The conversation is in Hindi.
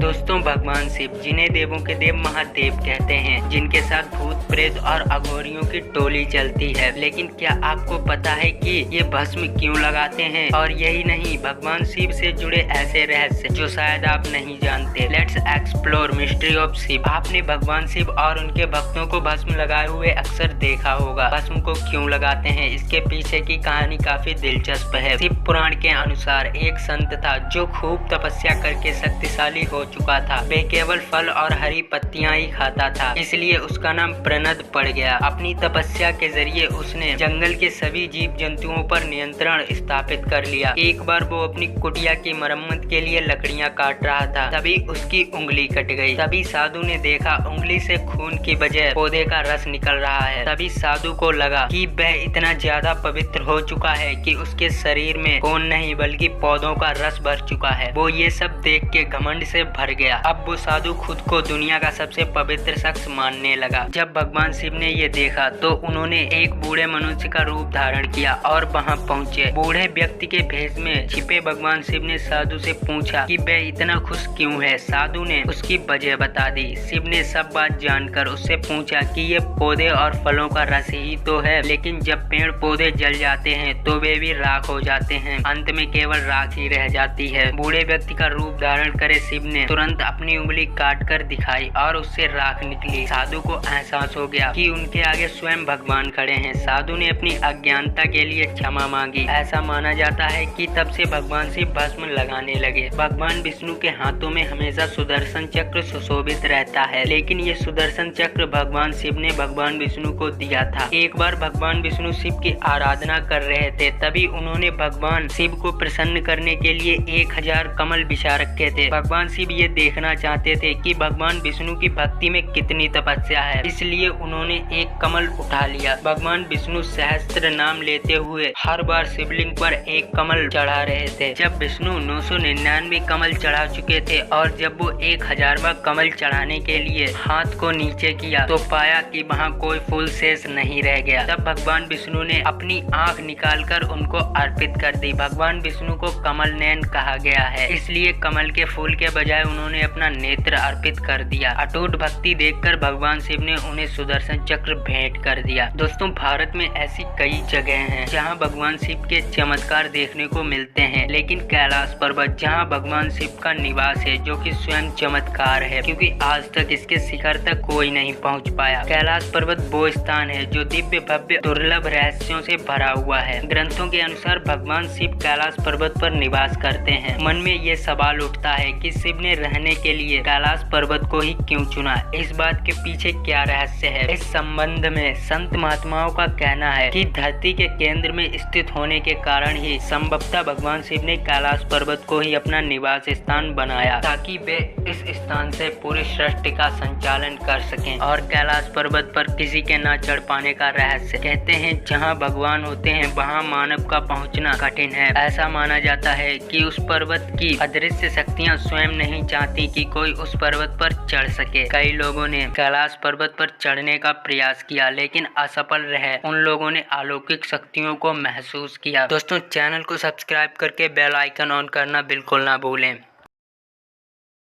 दोस्तों, भगवान शिव, जिन्हें देवों के देव महादेव कहते हैं, जिनके साथ भूत प्रेत और अघोरियों की टोली चलती है। लेकिन क्या आपको पता है कि ये भस्म क्यों लगाते हैं? और यही नहीं, भगवान शिव से जुड़े ऐसे रहस्य जो शायद आप नहीं जानते। Let's explore mystery of Shiva. आपने भगवान शिव और उनके भक्तों को भस्म लगाए हुए अक्सर देखा होगा। भस्म को क्यों लगाते हैं, इसके पीछे की कहानी काफी दिलचस्प है। शिव पुराण के अनुसार एक संत था जो खूब तपस्या करके शक्तिशाली हो चुका था। वे केवल फल और हरी पत्तियां ही खाता था, इसलिए उसका नाम प्रनद पड़ गया। अपनी तपस्या के जरिए उसने जंगल के सभी जीव जंतुओं पर नियंत्रण स्थापित कर लिया। एक बार वो अपनी कुटिया की मरम्मत के लिए लकड़ियां काट रहा था, तभी उसकी उंगली कट गई। तभी साधु ने देखा उंगली से खून की बजाय पौधे का रस निकल रहा है। तभी साधु को लगा कि वह इतना ज्यादा पवित्र हो चुका है कि उसके शरीर में खून नहीं बल्कि पौधों का रस भर चुका है। वो ये सब देख के घमंड से भर गया। अब वो साधु खुद को दुनिया का सबसे पवित्र शख्स मानने लगा। जब भगवान शिव ने ये देखा तो उन्होंने एक बूढ़े मनुष्य का रूप धारण किया और वहाँ पहुँचे। बूढ़े व्यक्ति के भेष में छिपे भगवान शिव ने साधु से पूछा कि वह इतना खुश क्यों है। साधु ने उसकी वजह बता दी। शिव ने सब बात जानकर उससे पूछा कि ये पौधे और फलों का रस ही तो है, लेकिन जब पेड़ पौधे जल जाते हैं तो वे भी राख हो जाते हैं, अंत में केवल राख ही रह जाती है। बूढ़े व्यक्ति का रूप धारण करे शिव ने तुरंत अपनी उंगली काट कर दिखाई और उससे राख निकली। साधु को एहसास हो गया कि उनके आगे स्वयं भगवान खड़े हैं। साधु ने अपनी अज्ञानता के लिए क्षमा मांगी। ऐसा माना जाता है कि तब से भगवान शिव भस्म लगाने लगे। भगवान विष्णु के हाथों में हमेशा सुदर्शन चक्र सुशोभित रहता है, लेकिन ये सुदर्शन चक्र भगवान शिव ने भगवान विष्णु को दिया था। एक बार भगवान विष्णु शिव की आराधना कर रहे थे, तभी उन्होंने भगवान शिव को प्रसन्न करने के लिए 1000 कमल बिछा रखे थे। भगवान शिव ये देखना चाहते थे कि भगवान विष्णु की भक्ति में कितनी तपस्या है, इसलिए उन्होंने एक कमल उठा लिया। भगवान विष्णु सहस्त्र नाम लेते हुए हर बार शिवलिंग पर एक कमल चढ़ा रहे थे। जब विष्णु 999 कमल चढ़ा चुके थे और जब वो 1000वां कमल चढ़ाने के लिए हाथ को नीचे किया तो पाया कि वहाँ कोई फूल शेष नहीं रह गया। तब भगवान विष्णु ने अपनी आंख निकालकर उनको अर्पित कर दी। भगवान विष्णु को कमल नयन कहा गया है, इसलिए कमल के फूल के बजाय उन्होंने अपना नेत्र अर्पित कर दिया। अटूट भक्ति देखकर भगवान शिव ने उन्हें सुदर्शन चक्र भेंट कर दिया। दोस्तों, भारत में ऐसी कई जगह हैं जहां भगवान शिव के चमत्कार देखने को मिलते हैं, लेकिन कैलाश पर्वत जहां भगवान शिव का निवास है, जो कि स्वयं चमत्कार है, क्योंकि आज तक इसके शिखर तक कोई नहीं पहुंच पाया। कैलाश पर्वत वो स्थान है जो दिव्य भव्य दुर्लभ रहस्यों से भरा हुआ है। ग्रंथों के अनुसार भगवान शिव कैलाश पर्वत पर निवास करते हैं। मन में ये सवाल उठता है कि शिव ने रहने के लिए कैलाश पर्वत को ही क्यों चुना? इस बात के पीछे क्या रहस्य है? इस संबंध में संत महात्माओं का कहना है कि धरती के केंद्र में स्थित होने के कारण ही संभवतः भगवान शिव ने कैलाश पर्वत को ही अपना निवास स्थान बनाया, ताकि वे इस स्थान से पूरी सृष्टि का संचालन कर सकें। और कैलाश पर्वत पर किसी के न चढ़ पाने का रहस्य, कहते हैं जहाँ भगवान होते हैं वहाँ मानव का पहुँचना कठिन है। ऐसा माना जाता है कि उस पर्वत की अदृश्य शक्तियाँ स्वयं नहीं चाहती कि कोई उस पर्वत पर चढ़ सके। कई लोगों ने कैलाश पर्वत पर चढ़ने का प्रयास किया, लेकिन असफल रहे। उन लोगों ने अलौकिक शक्तियों को महसूस किया। दोस्तों, चैनल को सब्सक्राइब करके बेल आइकन ऑन करना बिल्कुल ना भूलें।